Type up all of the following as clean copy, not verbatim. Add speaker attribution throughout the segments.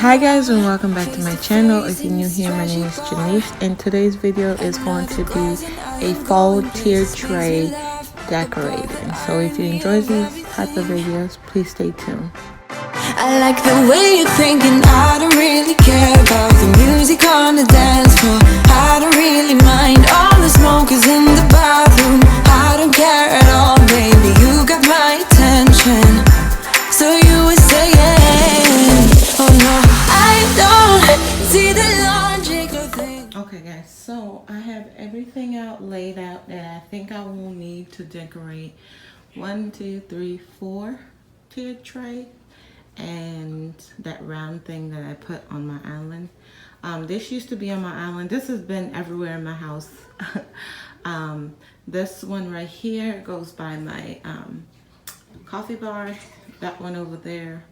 Speaker 1: Hi guys, and welcome back to my channel. If you're new here, my name is Janice, and today's video is going to be a fall tier tray decorating. So if you enjoy these type of videos, please stay tuned.
Speaker 2: I like the way you're thinking. I don't really care about the music on the dance floor. I don't really mind all the smokers in the bathroom. I don't care at all, baby, you got my attention. So you were saying, oh no, I don't see the logic of things.
Speaker 1: Okay guys, so I have everything laid out that I think I will need to decorate 1, 2, 3, 4 tier tray. And that round thing that I put on my island. This used to be on my island. This has been everywhere in my house. This one right here goes by my coffee bar. That one over there.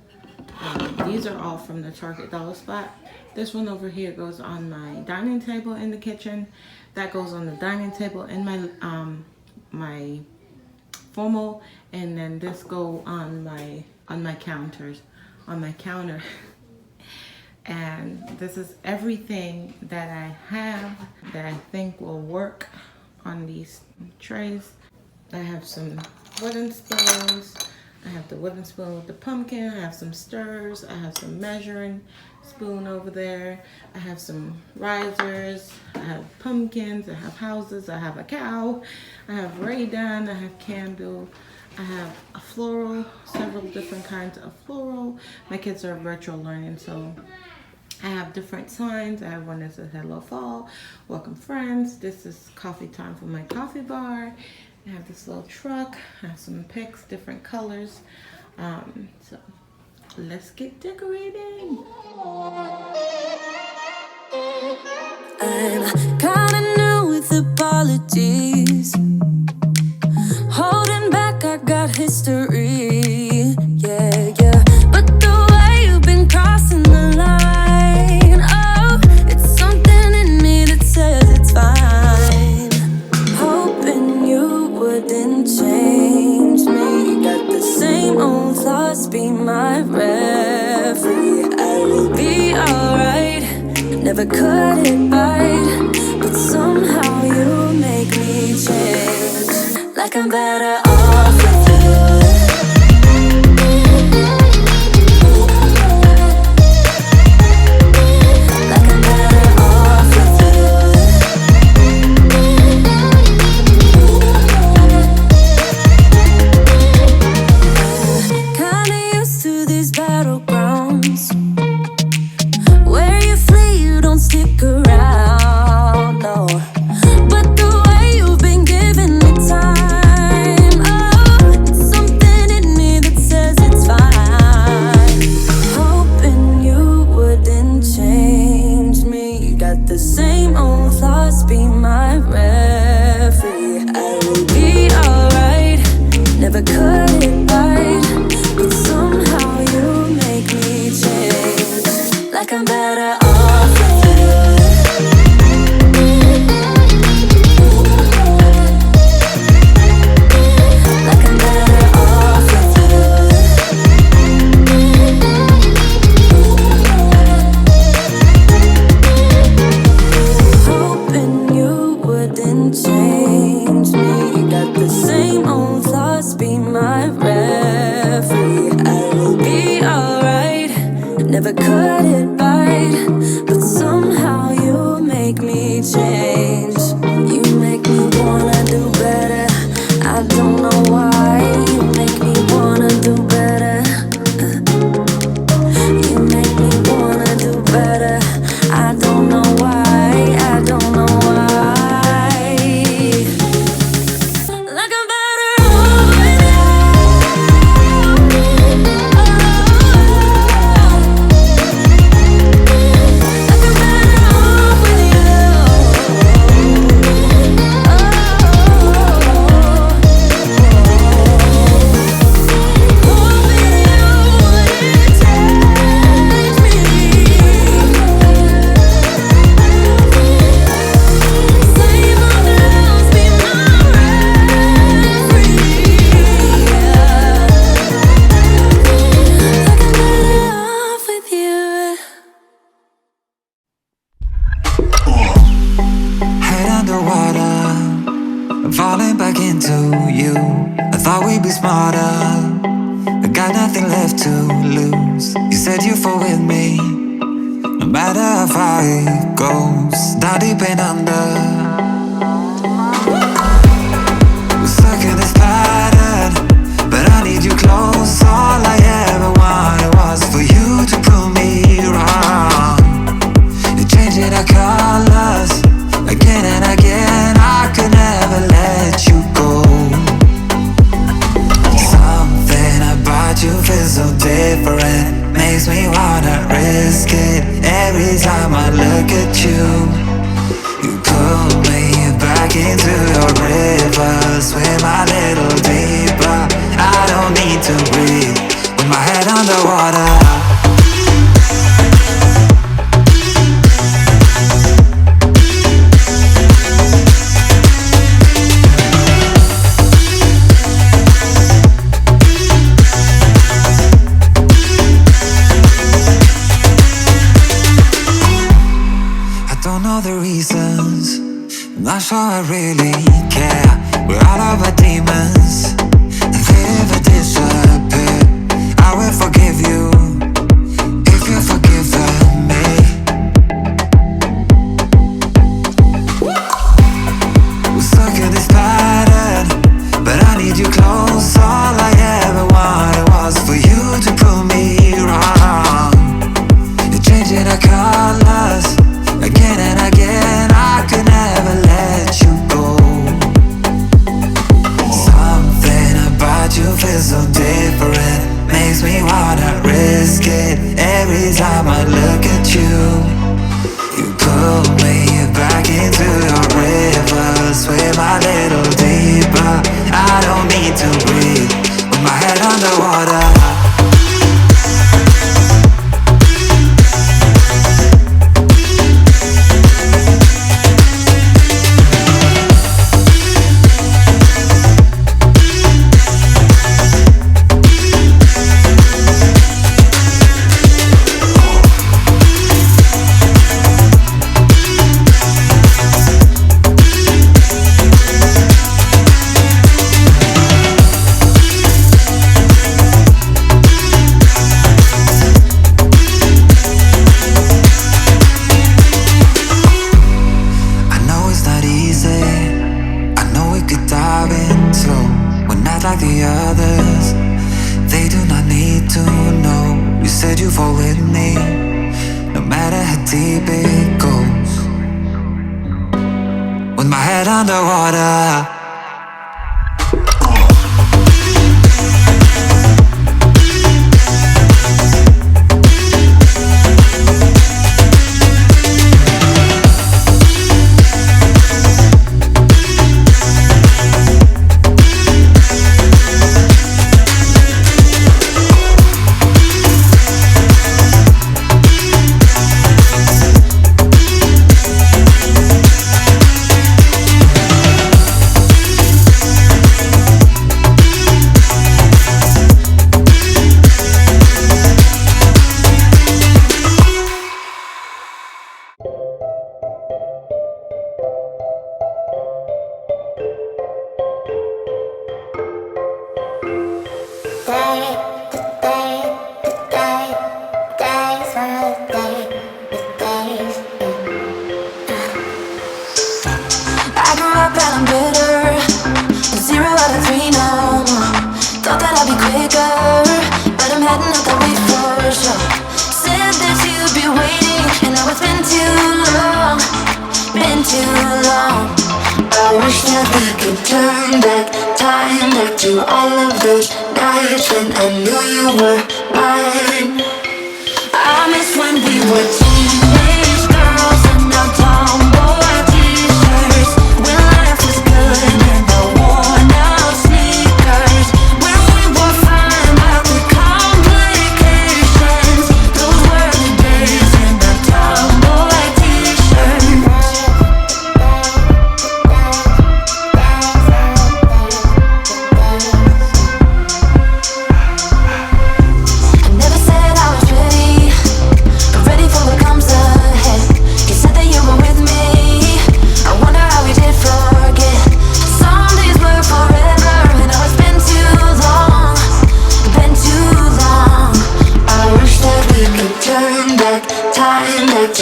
Speaker 1: These are all from the Target dollar spot. This one over here goes on my dining table in the kitchen. That goes on the dining table in my my formal, and then this go on my counters. On my counter. And this is everything that I have that I think will work on these trays. I have some wooden spoons. I have the wooden spoon with the pumpkin. I have some stirrers. I have some measuring spoon over there. I have some risers. I have pumpkins. I have houses. I have a cow. I have Ray-Don. I have candle. I have a floral, several different kinds of floral. My kids are virtual learning, so I have different signs. I have one that says hello fall, welcome friends. This is coffee time for my coffee bar. I have this little truck. I have some picks, different colors. So let's get decorating.
Speaker 2: I'm kinda new with apologies. Holding back, I got history, yeah, yeah. But the way you've been crossing the line, oh, it's something in me that says it's fine. Hoping you wouldn't change me. Got the same old thoughts, be my referee. I will be alright, never cut it right, but somehow you make me change. Like I'm better off with you. Like I'm better off with you. Kinda used to these battlegrounds where you flee, you don't stick around, no. But the way you've been giving me time, the same old thoughts, be my referee. I will be alright, never cut it right, but somehow you make me change. Like I'm better off with you. Like I'm better off with you. Change me, got the same old thoughts, be my referee. I will be alright, never cut it right, but somehow you make me change. You make me wanna do better, I don't know why. You make me wanna do better. You make me wanna do better, I don't know why, I don't know why.
Speaker 3: thought we'd be smarter, I got nothing left to lose. You said you fall with me, no matter how far it goes. Down deep and under, we're stuck in this pattern, but I need you close. All I ever wanted was for you to prove me wrong. You're changing our colors again and again. I could never let you go. Something about you feels so different, makes me wanna risk it. Every time I look at you, you pull me back into your river. Swim a little deeper, I don't need to breathe with my head underwater. I'm not sure I really care. We're all of our demons, if they ever disappear, I will forgive you if you're forgiven me. We're stuck in this pattern, but I need you close. All I ever wanted was for you to prove me wrong. You're changing our colors again and again. I could never let you go. Something about you feels so different, makes me wanna risk it. Every time I look at you, you pull me back into your river. Swim a little deeper, I don't need to breathe with my head underwater. Like the others, they do not need to know. You said you fall with me, no matter how deep it goes. With my head underwater.
Speaker 2: Never said I was ready for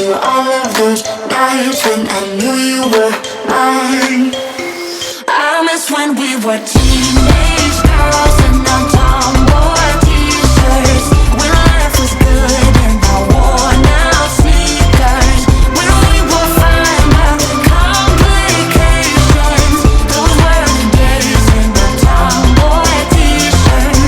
Speaker 2: to all of those nights when I knew you were mine. I miss when we were teenage girls and our tomboy t-shirts, when life was good and I worn out sneakers, when we were fine about the complications. Those were the days in the tomboy t-shirts.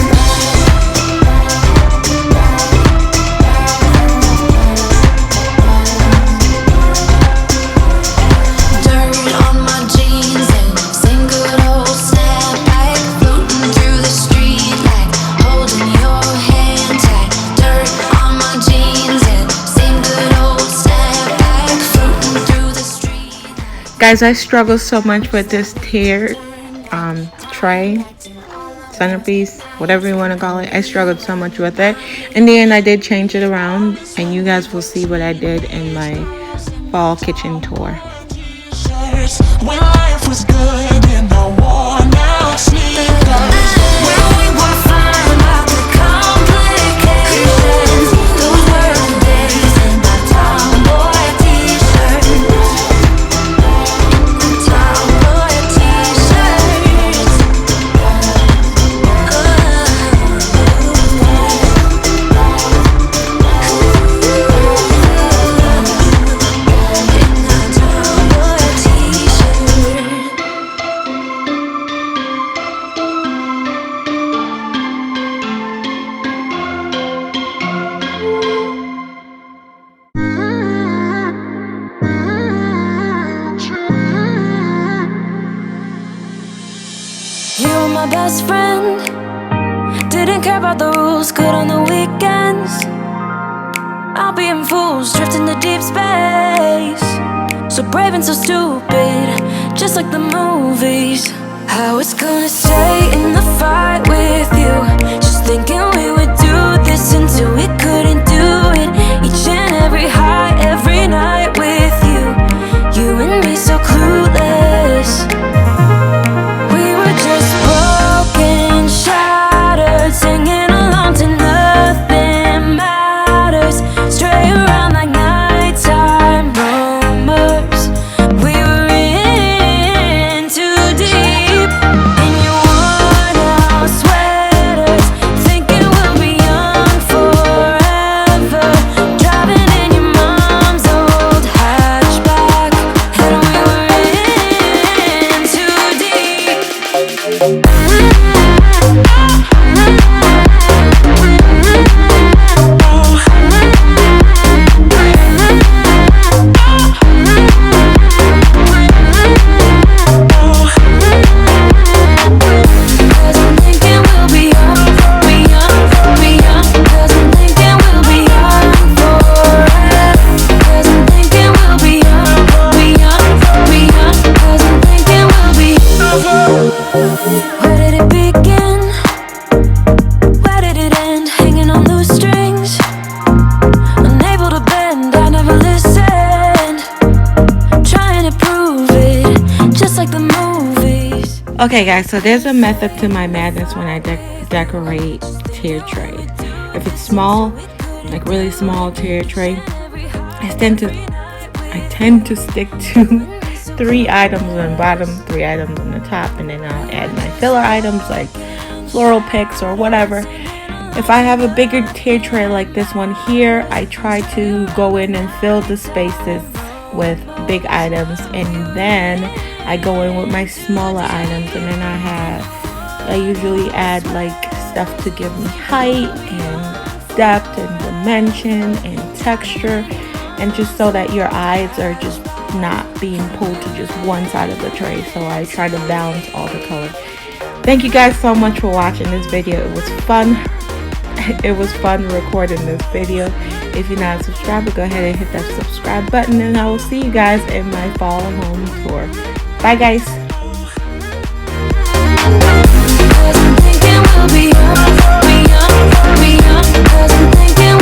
Speaker 2: Dirt on my jeans and same good old snapback, floating through the street like holding your hand tight. Dirt on my jeans and same good old snapback, floating through the street.
Speaker 1: Guys, I struggle so much with this tier tray, centerpiece, whatever you want to call it. I struggled so much with it. In the end, I did change it around, and you guys will see what I did in my fall kitchen tour.
Speaker 2: When life was good and I worn out sneakers, when we were fine about the complications. Those were the days in the tomboy t-shirts. Tomboy t-shirts. You were my best friend. Didn't care about the rules, good on the weekends. I'll be in fools, drifting to deep space. So brave and so stupid, just like the movies. I was gonna stay in the fight with you, just thinking we would do this until we couldn't do it. Each and every high, every night with you. You and me so clueless. We were just broken, shattered, singing along to nothing matters. Stray around like nighttime rumors. We were in too deep. In your worn out sweaters, thinking we'll be young forever. Driving in your mom's old hatchback, and we were in too deep. Cause I'm thinking we'll be young, be young, be young. Cause I'm thinking we'll be young forever. Cause I'm thinking we'll be young, be young, be young. Cause I'm thinking we'll be. Where did it begin? Where did it end? Hanging on loose strings, unable to bend. I never listened, trying to prove it, just like the movies.
Speaker 1: Okay guys, so there's a method to my madness when I decorate tier tray. If it's small, like really small tier tray, I tend to stick to 3 items on the bottom, 3 items on the top, and then I'll add my filler items like floral picks or whatever. If I have a bigger tier tray like this one here, I try to go in and fill the spaces with big items, and then I go in with my smaller items, and then I usually add like stuff to give me height and depth and dimension and texture, and just so that your eyes are just not being pulled to just one side of the tray. So I try to balance all the color. Thank you guys so much for watching this video. It was fun. It was fun recording this video. If you're not a subscriber, go ahead and hit that subscribe button, and I will see you guys in my fall home tour. Bye guys.
Speaker 2: Cause I'm thinking we'll be young, be young, be young. Cause I'm thinking